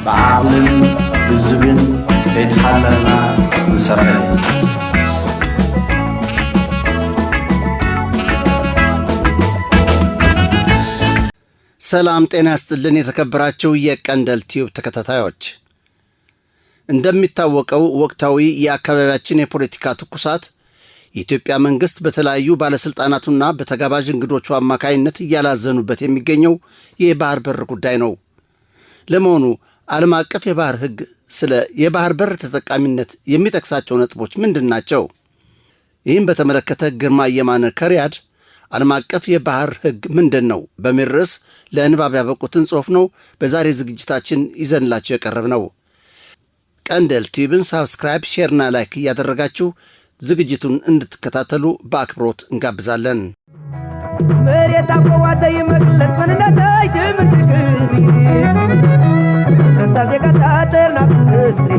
بعقل بالزبن يتحللنا نسرعين ሰላም ጤና ይስጥልን የተከበራችሁ የቀንደል ቲዩብ ተከታታዮች እንደሚታወቀው ወቅታዊ የአካባቢያችን የፖለቲካ ትኩሳት የኢትዮጵያ መንግስት በተለያዩ ባለስልጣናቱና በተጋባዥ እንግዶቹ አማካይነት እያላዘኑበት የሚገኘው የባህር በር ጉዳይ ነው። ለመሆኑ ዓለም አቀፍ የባህር ህግ ስለ የባህር በር ተጠቃሚነት የሚጠቅሳቸው ነጥቦች ምንድናቸው? ይህን በተመለከተ ግርማ የማነ ከሪያድ ዓለም አቀፍ የባህር ህግ ምንድነው በሚል ርዕስ ለንባብ ያበቁትን ጽሑፍ ነው በዛሬ ዝግጅታችን ይዘንላችሁ የቀረብነው። ቀንደል ቲዩብን ሳብስክራይብ፣ ሼርና ላይክ እያደረጋችሁ ዝግጅቱን እንድትከታተሉ በአክብሮት እንጋብዛለን። መሬት አቆዋደ ይመክለት መንነታይ ድምትክቢ ተንታዜ ጋታተርና እስሪ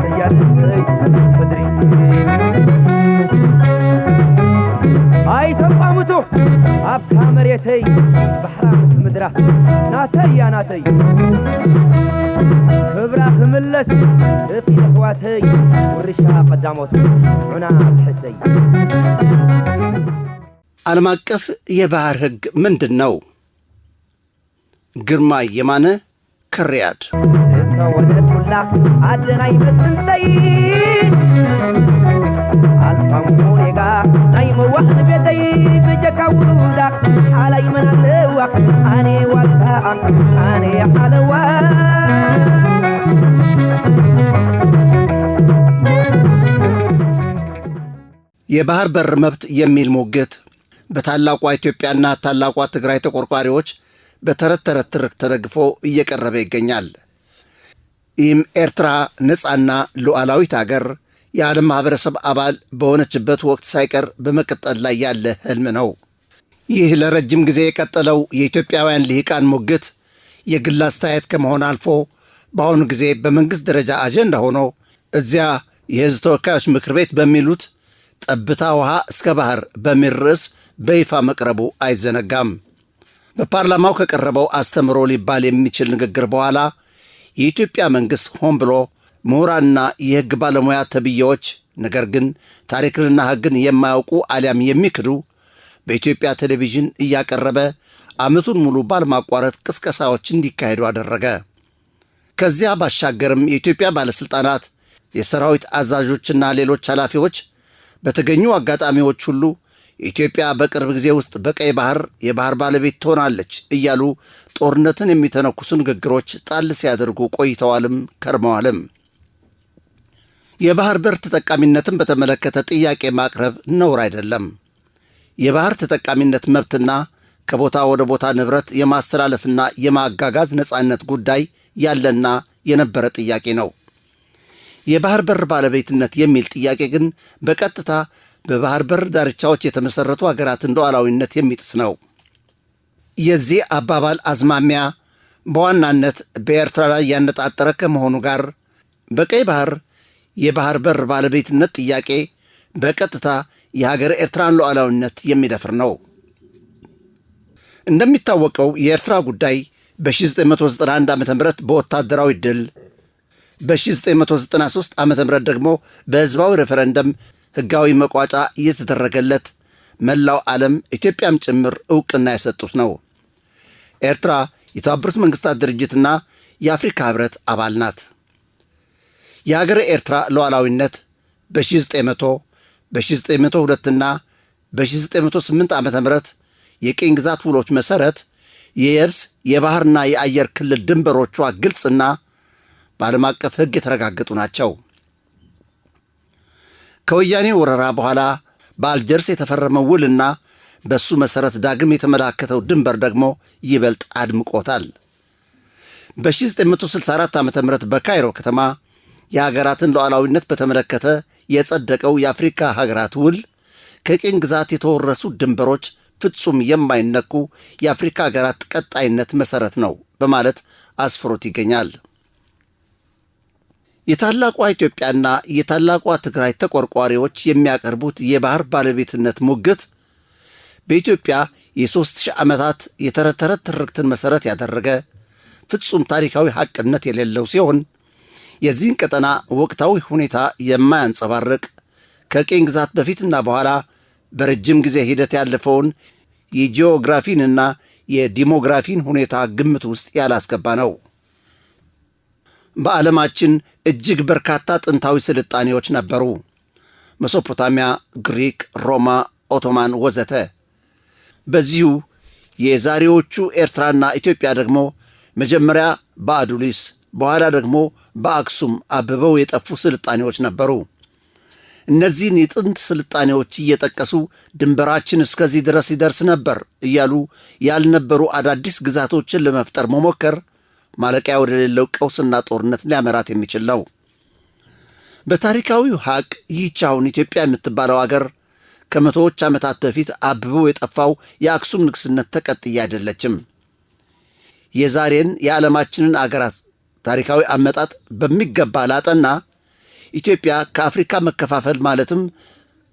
እስያድይ ፍድሪ አይተቋሙቱ አብታ መሬተይ ባህራ ምድራ ናተያ ናተይ ክብራ ክምለስ እፊ ተዋተይ ወርሻ ቀዳሞት ዑና ብሕሰይ። ዓለም አቀፍ የባህር ህግ ምንድነው? ግርማ የማነ ከሪያድ ወደቱላ አደናይ በትንተይ አልፋሙኔጋ ናይመዋህ ቤተይ በጀካውዳ ሓላይ መናለዋ አኔ ዋልታ አኔ ሓለዋ የባህር በር መብት የሚል ሞገት በታላቋ ኢትዮጵያና ታላቋ ትግራይ ተቆርቋሪዎች በተረት ተረት ትርክ ተደግፎ እየቀረበ ይገኛል። ይህም ኤርትራ ነፃና ሉዓላዊት ሀገር የዓለም ማህበረሰብ አባል በሆነችበት ወቅት ሳይቀር በመቀጠል ላይ ያለ ህልም ነው። ይህ ለረጅም ጊዜ የቀጠለው የኢትዮጵያውያን ልሂቃን ሞግት የግል አስተያየት ከመሆን አልፎ በአሁኑ ጊዜ በመንግስት ደረጃ አጀንዳ ሆኖ እዚያ የህዝብ ተወካዮች ምክር ቤት በሚሉት ጠብታ ውሃ እስከ ባህር በሚል ርዕስ በይፋ መቅረቡ አይዘነጋም። በፓርላማው ከቀረበው አስተምሮ ሊባል የሚችል ንግግር በኋላ የኢትዮጵያ መንግስት ሆን ብሎ ምሁራንና የህግ ባለሙያ ተብዬዎች ነገር ግን ታሪክንና ህግን የማያውቁ አሊያም የሚክዱ በኢትዮጵያ ቴሌቪዥን እያቀረበ ዓመቱን ሙሉ ባለማቋረጥ ቅስቀሳዎች እንዲካሄዱ አደረገ። ከዚያ ባሻገርም የኢትዮጵያ ባለስልጣናት፣ የሰራዊት አዛዦችና ሌሎች ኃላፊዎች በተገኙ አጋጣሚዎች ሁሉ ኢትዮጵያ በቅርብ ጊዜ ውስጥ በቀይ ባህር የባህር ባለቤት ትሆናለች እያሉ ጦርነትን የሚተነኩሱ ንግግሮች ጣል ሲያደርጉ ቆይተዋልም ከርመዋልም። የባህር በር ተጠቃሚነትን በተመለከተ ጥያቄ ማቅረብ ነውር አይደለም። የባህር ተጠቃሚነት መብትና ከቦታ ወደ ቦታ ንብረት የማስተላለፍና የማጋጋዝ ነፃነት ጉዳይ ያለና የነበረ ጥያቄ ነው። የባህር በር ባለቤትነት የሚል ጥያቄ ግን በቀጥታ በባህር በር ዳርቻዎች የተመሰረቱ ሀገራትን ሉዓላዊነት የሚጥስ ነው። የዚህ አባባል አዝማሚያ በዋናነት በኤርትራ ላይ ያነጣጠረ ከመሆኑ ጋር በቀይ ባህር የባህር በር ባለቤትነት ጥያቄ በቀጥታ የሀገር ኤርትራን ሉዓላዊነት የሚደፍር ነው። እንደሚታወቀው የኤርትራ ጉዳይ በ1991 ዓ.ም በወታደራዊ ድል፣ በ1993 ዓ.ም ደግሞ በህዝባዊ ሬፈረንደም ህጋዊ መቋጫ እየተደረገለት መላው ዓለም ኢትዮጵያም ጭምር ዕውቅና የሰጡት ነው። ኤርትራ የተባበሩት መንግስታት ድርጅትና የአፍሪካ ህብረት አባል ናት። የሀገር ኤርትራ ሉዓላዊነት በ1900 በ1902ና በ1908 ዓ.ም የቅኝ ግዛት ውሎች መሠረት የየብስ የባህርና የአየር ክልል ድንበሮቿ ግልጽና በዓለም አቀፍ ህግ የተረጋገጡ ናቸው። ከወያኔ ወረራ በኋላ በአልጀርስ የተፈረመው ውልና በሱ መሠረት ዳግም የተመላከተው ድንበር ደግሞ ይበልጥ አድምቆታል። በ1964 ዓ.ም በካይሮ ከተማ የሀገራትን ሉዓላዊነት በተመለከተ የጸደቀው የአፍሪካ ሀገራት ውል ከቅኝ ግዛት የተወረሱ ድንበሮች ፍጹም የማይነኩ የአፍሪካ ሀገራት ቀጣይነት መሠረት ነው በማለት አስፍሮት ይገኛል። የታላቋ ኢትዮጵያና የታላቋ ትግራይ ተቆርቋሪዎች የሚያቀርቡት የባህር ባለቤትነት ሙግት በኢትዮጵያ የ3000 ዓመታት የተረት ተረት ትርክትን መሠረት ያደረገ ፍጹም ታሪካዊ ሐቅነት የሌለው ሲሆን የዚህን ቀጠና ወቅታዊ ሁኔታ የማያንጸባርቅ ከቅኝ ግዛት በፊትና በኋላ በረጅም ጊዜ ሂደት ያለፈውን የጂኦግራፊንና የዲሞግራፊን ሁኔታ ግምት ውስጥ ያላስገባ ነው። በዓለማችን እጅግ በርካታ ጥንታዊ ስልጣኔዎች ነበሩ። መሶፖታሚያ፣ ግሪክ፣ ሮማ፣ ኦቶማን ወዘተ። በዚሁ የዛሬዎቹ ኤርትራና ኢትዮጵያ ደግሞ መጀመሪያ በአዱሊስ በኋላ ደግሞ በአክሱም አብበው የጠፉ ስልጣኔዎች ነበሩ። እነዚህን የጥንት ስልጣኔዎች እየጠቀሱ ድንበራችን እስከዚህ ድረስ ይደርስ ነበር እያሉ ያልነበሩ አዳዲስ ግዛቶችን ለመፍጠር መሞከር ማለቂያ ወደሌለው ቀውስና ጦርነት ሊያመራት የሚችል ነው። በታሪካዊው ሐቅ ይህች አሁን ኢትዮጵያ የምትባለው አገር ከመቶዎች ዓመታት በፊት አብበው የጠፋው የአክሱም ንግሥነት ተቀጥያ አይደለችም። የዛሬን የዓለማችንን አገራት ታሪካዊ አመጣጥ በሚገባ ላጠና ኢትዮጵያ ከአፍሪካ መከፋፈል ማለትም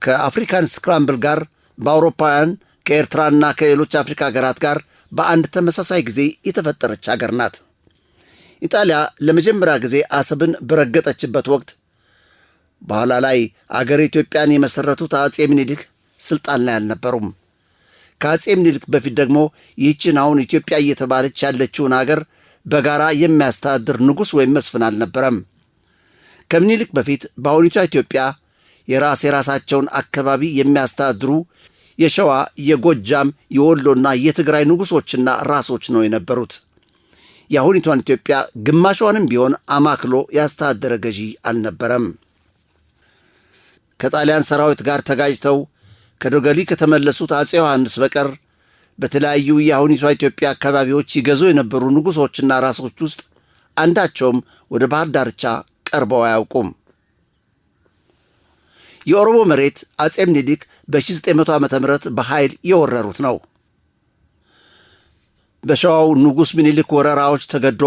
ከአፍሪካን ስክራምብል ጋር በአውሮፓውያን ከኤርትራና ከሌሎች አፍሪካ ሀገራት ጋር በአንድ ተመሳሳይ ጊዜ የተፈጠረች ሀገር ናት። ኢጣሊያ ለመጀመሪያ ጊዜ አሰብን በረገጠችበት ወቅት በኋላ ላይ አገር ኢትዮጵያን የመሠረቱት አጼ ምኒልክ ስልጣን ላይ አልነበሩም። ከአጼ ምኒልክ በፊት ደግሞ ይህችን አሁን ኢትዮጵያ እየተባለች ያለችውን አገር በጋራ የሚያስተዳድር ንጉሥ ወይም መስፍን አልነበረም። ከምኒልክ በፊት በአሁኒቷ ኢትዮጵያ የራሳቸውን አካባቢ የሚያስተዳድሩ የሸዋ፣ የጎጃም፣ የወሎና የትግራይ ንጉሶችና ራሶች ነው የነበሩት። የአሁኒቷን ኢትዮጵያ ግማሿንም ቢሆን አማክሎ ያስተዳደረ ገዢ አልነበረም። ከጣሊያን ሰራዊት ጋር ተጋጅተው ከዶገሊ ከተመለሱት አጼ ዮሐንስ በቀር በተለያዩ የአሁኒቷ ኢትዮጵያ አካባቢዎች ይገዙ የነበሩ ንጉሶችና ራሶች ውስጥ አንዳቸውም ወደ ባህር ዳርቻ ቀርበው አያውቁም። የኦሮሞ መሬት አጼ ምኒልክ በ1900 ዓ.ም በኃይል የወረሩት ነው። በሸዋው ንጉሥ ምኒልክ ወረራዎች ተገዶ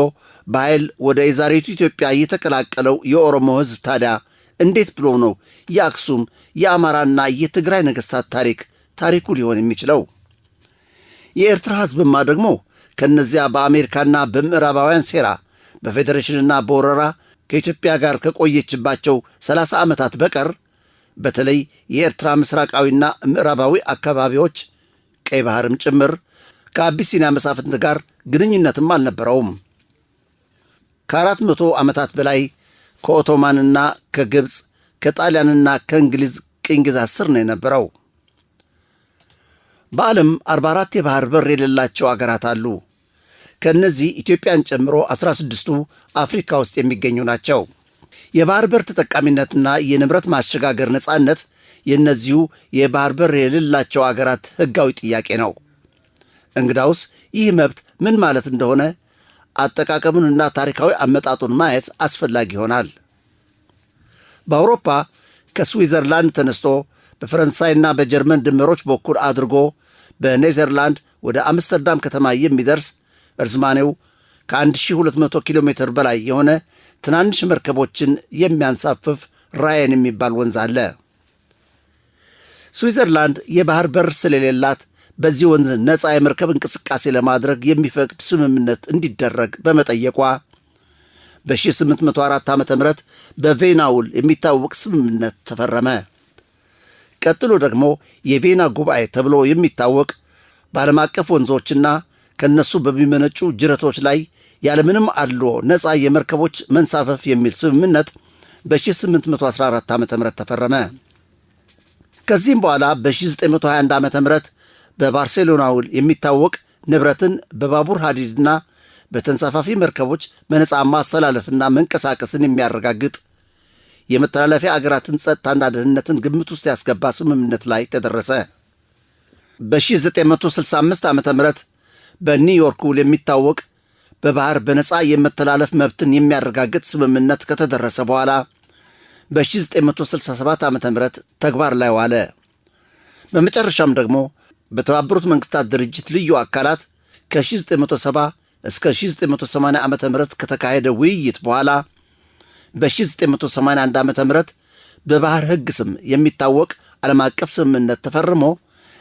በኃይል ወደ የዛሬቱ ኢትዮጵያ የተቀላቀለው የኦሮሞ ሕዝብ ታዲያ እንዴት ብሎ ነው የአክሱም የአማራና የትግራይ ነገሥታት ታሪኩ ሊሆን የሚችለው? የኤርትራ ሕዝብማ ደግሞ ከነዚያ በአሜሪካና በምዕራባውያን ሴራ በፌዴሬሽንና በወረራ ከኢትዮጵያ ጋር ከቆየችባቸው 30 ዓመታት በቀር በተለይ የኤርትራ ምስራቃዊና ምዕራባዊ አካባቢዎች ቀይ ባህርም ጭምር ከአቢሲኒያ መሳፍንት ጋር ግንኙነትም አልነበረውም። ከ400 ዓመታት በላይ ከኦቶማንና ከግብፅ ከጣሊያንና ከእንግሊዝ ቅኝ ግዛት ስር ነው የነበረው። በዓለም 44 የባህር በር የሌላቸው አገራት አሉ። ከእነዚህ ኢትዮጵያን ጨምሮ 16ቱ አፍሪካ ውስጥ የሚገኙ ናቸው። የባህር በር ተጠቃሚነትና የንብረት ማሸጋገር ነጻነት የእነዚሁ የባህር በር የሌላቸው አገራት ሕጋዊ ጥያቄ ነው። እንግዳውስ ይህ መብት ምን ማለት እንደሆነ አጠቃቀሙንና ታሪካዊ አመጣጡን ማየት አስፈላጊ ይሆናል። በአውሮፓ ከስዊዘርላንድ ተነስቶ በፈረንሳይና በጀርመን ድንበሮች በኩል አድርጎ በኔዘርላንድ ወደ አምስተርዳም ከተማ የሚደርስ እርዝማኔው ከ1200 ኪሎ ሜትር በላይ የሆነ ትናንሽ መርከቦችን የሚያንሳፍፍ ራየን የሚባል ወንዝ አለ። ስዊዘርላንድ የባህር በር ስለሌላት በዚህ ወንዝ ነፃ የመርከብ እንቅስቃሴ ለማድረግ የሚፈቅድ ስምምነት እንዲደረግ በመጠየቋ በ1804 ዓ.ም በቬና ውል የሚታወቅ ስምምነት ተፈረመ። ቀጥሎ ደግሞ የቬና ጉባኤ ተብሎ የሚታወቅ በዓለም አቀፍ ወንዞችና ከነሱ በሚመነጩ ጅረቶች ላይ ያለምንም አድልዎ ነፃ የመርከቦች መንሳፈፍ የሚል ስምምነት በ1814 ዓ.ም ተፈረመ። ከዚህም በኋላ በ1921 ዓ.ም በባርሴሎና ውል የሚታወቅ ንብረትን በባቡር ሐዲድና በተንሳፋፊ መርከቦች በነፃ ማስተላለፍና መንቀሳቀስን የሚያረጋግጥ የመተላለፊያ አገራትን ጸጥታና ደህንነትን ግምት ውስጥ ያስገባ ስምምነት ላይ ተደረሰ። በ1965 ዓ.ም በኒውዮርክ ውል የሚታወቅ በባህር በነፃ የመተላለፍ መብትን የሚያረጋግጥ ስምምነት ከተደረሰ በኋላ በ1967 ዓ.ም ተግባር ላይ ዋለ። በመጨረሻም ደግሞ በተባበሩት መንግስታት ድርጅት ልዩ አካላት ከ1970 እስከ 1980 ዓ.ም ከተካሄደ ውይይት በኋላ በ1981 ዓ.ም በባህር ሕግ ስም የሚታወቅ ዓለም አቀፍ ስምምነት ተፈርሞ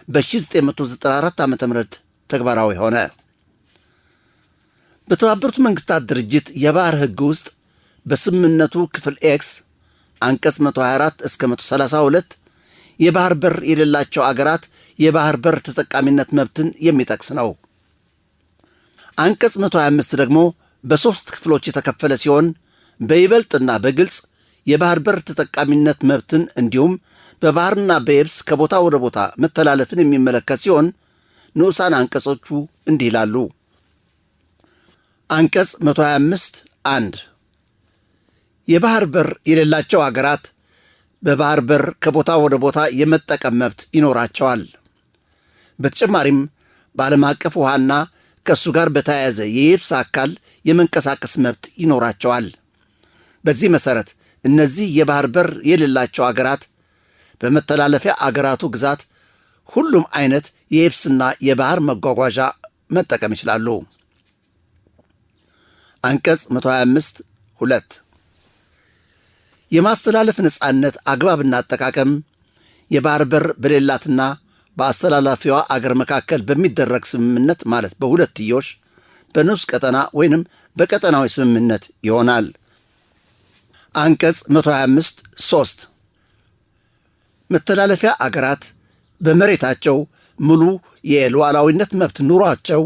በ1994 ዓ.ም ተግባራዊ ሆነ። በተባበሩት መንግስታት ድርጅት የባህር ሕግ ውስጥ በስምምነቱ ክፍል ኤክስ አንቀጽ 124 እስከ 132 የባህር በር የሌላቸው አገራት የባህር በር ተጠቃሚነት መብትን የሚጠቅስ ነው። አንቀጽ 125 ደግሞ በሦስት ክፍሎች የተከፈለ ሲሆን በይበልጥና በግልጽ የባህር በር ተጠቃሚነት መብትን እንዲሁም በባህርና በየብስ ከቦታ ወደ ቦታ መተላለፍን የሚመለከት ሲሆን ንዑሳን አንቀጾቹ እንዲህ ይላሉ። አንቀጽ 125 1 የባህር በር የሌላቸው አገራት በባህር በር ከቦታ ወደ ቦታ የመጠቀም መብት ይኖራቸዋል። በተጨማሪም በዓለም አቀፍ ውሃና ከእሱ ጋር በተያያዘ የየብስ አካል የመንቀሳቀስ መብት ይኖራቸዋል። በዚህ መሠረት እነዚህ የባህር በር የሌላቸው አገራት በመተላለፊያ አገራቱ ግዛት ሁሉም አይነት የየብስና የባህር መጓጓዣ መጠቀም ይችላሉ። አንቀጽ 125 2 የማስተላለፍ ነጻነት አግባብና አጠቃቀም የባህር በር በሌላትና በአስተላላፊዋ አገር መካከል በሚደረግ ስምምነት ማለት በሁለትዮሽ በንዑስ ቀጠና ወይንም በቀጠናዊ ስምምነት ይሆናል። አንቀጽ 125 3 መተላለፊያ አገራት በመሬታቸው ሙሉ የሉዓላዊነት መብት ኑሯቸው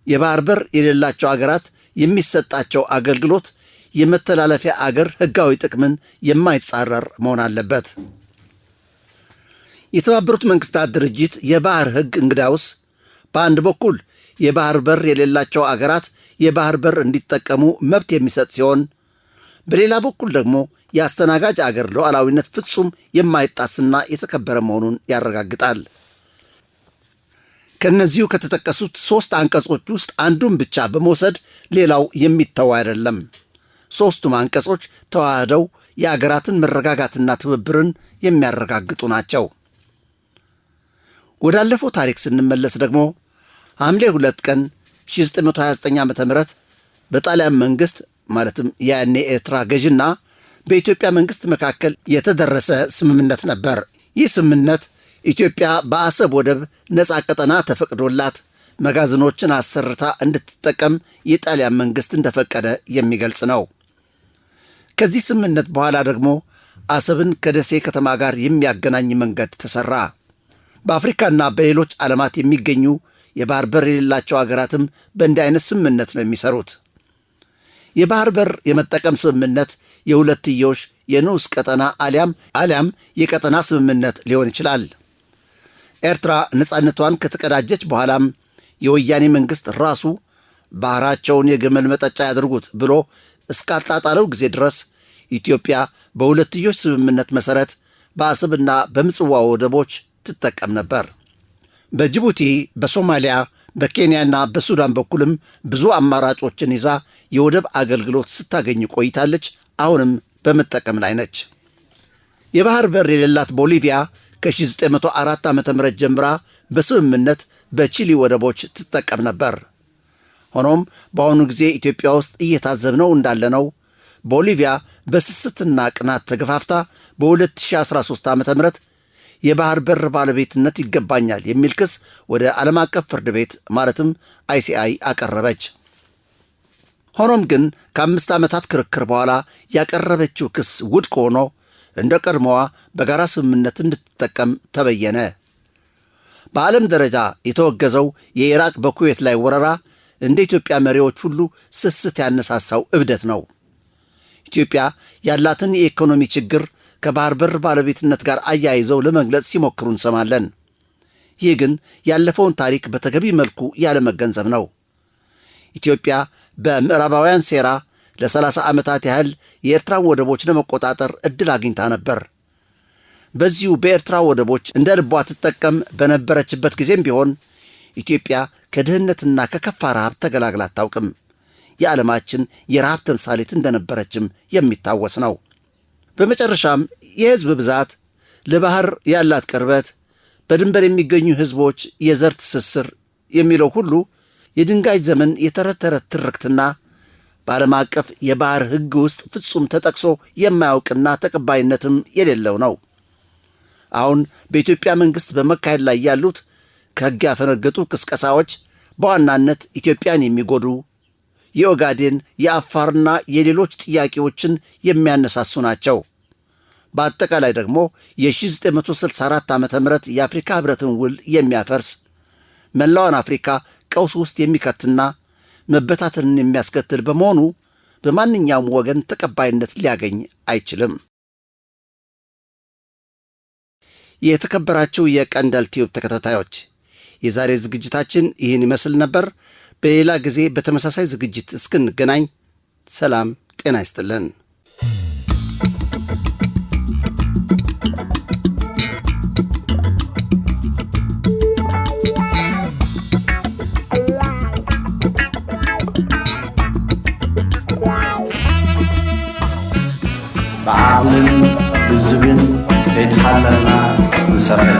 የባህር በር የሌላቸው አገራት የሚሰጣቸው አገልግሎት የመተላለፊያ አገር ሕጋዊ ጥቅምን የማይጻረር መሆን አለበት። የተባበሩት መንግስታት ድርጅት የባህር ሕግ እንግዳውስ በአንድ በኩል የባህር በር የሌላቸው አገራት የባህር በር እንዲጠቀሙ መብት የሚሰጥ ሲሆን በሌላ በኩል ደግሞ የአስተናጋጅ አገር ሉዓላዊነት ፍጹም የማይጣስና የተከበረ መሆኑን ያረጋግጣል። ከእነዚሁ ከተጠቀሱት 3 አንቀጾች ውስጥ አንዱን ብቻ በመውሰድ ሌላው የሚተው አይደለም። 3ቱም አንቀጾች ተዋህደው የአገራትን መረጋጋትና ትብብርን የሚያረጋግጡ ናቸው። ወዳለፈው ታሪክ ስንመለስ ደግሞ ሐምሌ 2 ቀን 1929 ዓ.ም በጣሊያን መንግስት ማለትም ያኔ ኤርትራ ገዥና በኢትዮጵያ መንግስት መካከል የተደረሰ ስምምነት ነበር። ይህ ስምምነት ኢትዮጵያ በአሰብ ወደብ ነፃ ቀጠና ተፈቅዶላት መጋዘኖችን አሰርታ እንድትጠቀም የጣሊያን መንግስት እንደፈቀደ የሚገልጽ ነው። ከዚህ ስምምነት በኋላ ደግሞ አሰብን ከደሴ ከተማ ጋር የሚያገናኝ መንገድ ተሰራ። በአፍሪካና በሌሎች ዓለማት የሚገኙ የባህር በር የሌላቸው አገራትም በእንዲህ አይነት ስምምነት ነው የሚሰሩት። የባህር በር የመጠቀም ስምምነት የሁለትዮሽ የንዑስ ቀጠና አሊያም የቀጠና ስምምነት ሊሆን ይችላል። ኤርትራ ነፃነቷን ከተቀዳጀች በኋላም የወያኔ መንግስት ራሱ ባህራቸውን የግመል መጠጫ ያድርጉት ብሎ እስካጣጣለው ጊዜ ድረስ ኢትዮጵያ በሁለትዮሽ ስምምነት መሠረት በአሰብና በምጽዋ ወደቦች ትጠቀም ነበር። በጅቡቲ፣ በሶማሊያ፣ በኬንያና በሱዳን በኩልም ብዙ አማራጮችን ይዛ የወደብ አገልግሎት ስታገኝ ቆይታለች። አሁንም በመጠቀም ላይ ነች። የባህር በር የሌላት ቦሊቪያ ከ1904 ዓ.ም ጀምራ በስምምነት በቺሊ ወደቦች ትጠቀም ነበር። ሆኖም በአሁኑ ጊዜ ኢትዮጵያ ውስጥ እየታዘብነው እንዳለነው ቦሊቪያ በስስትና ቅናት ተገፋፍታ በ2013 ዓ.ም የባህር በር ባለቤትነት ይገባኛል የሚል ክስ ወደ ዓለም አቀፍ ፍርድ ቤት ማለትም ICI አቀረበች። ሆኖም ግን ከ5 ዓመታት ክርክር በኋላ ያቀረበችው ክስ ውድቅ ሆኖ እንደ ቀድሞዋ በጋራ ስምምነት እንድትጠቀም ተበየነ። በዓለም ደረጃ የተወገዘው የኢራቅ በኩዌት ላይ ወረራ እንደ ኢትዮጵያ መሪዎች ሁሉ ስስት ያነሳሳው እብደት ነው። ኢትዮጵያ ያላትን የኢኮኖሚ ችግር ከባህር በር ባለቤትነት ጋር አያይዘው ለመግለጽ ሲሞክሩ እንሰማለን። ይህ ግን ያለፈውን ታሪክ በተገቢ መልኩ ያለመገንዘብ ነው። ኢትዮጵያ በምዕራባውያን ሴራ ለ30 ዓመታት ያህል የኤርትራን ወደቦች ለመቆጣጠር ዕድል አግኝታ ነበር። በዚሁ በኤርትራ ወደቦች እንደ ልቧ ትጠቀም በነበረችበት ጊዜም ቢሆን ኢትዮጵያ ከድህነትና ከከፋ ረሃብ ተገላግላ አታውቅም። የዓለማችን የረሃብ ተምሳሌት እንደነበረችም የሚታወስ ነው። በመጨረሻም የሕዝብ ብዛት፣ ለባህር ያላት ቅርበት፣ በድንበር የሚገኙ ሕዝቦች የዘር ትስስር የሚለው ሁሉ የድንጋይ ዘመን የተረት ተረት ትርክትና በዓለም አቀፍ የባህር ሕግ ውስጥ ፍጹም ተጠቅሶ የማያውቅና ተቀባይነትም የሌለው ነው። አሁን በኢትዮጵያ መንግሥት በመካሄድ ላይ ያሉት ከሕግ ያፈነገጡ ቅስቀሳዎች በዋናነት ኢትዮጵያን የሚጎዱ የኦጋዴን የአፋርና የሌሎች ጥያቄዎችን የሚያነሳሱ ናቸው። በአጠቃላይ ደግሞ የ1964 ዓ.ም የአፍሪካ ህብረትን ውል የሚያፈርስ መላዋን አፍሪካ ቀውስ ውስጥ የሚከትና መበታተንን የሚያስከትል በመሆኑ በማንኛውም ወገን ተቀባይነት ሊያገኝ አይችልም። የተከበራችሁ የቀንደል ቲዩብ ተከታታዮች የዛሬ ዝግጅታችን ይህን ይመስል ነበር። በሌላ ጊዜ በተመሳሳይ ዝግጅት እስክንገናኝ ሰላም ጤና ይስጥልን። بعقل بزبن يتحللنا نسرعي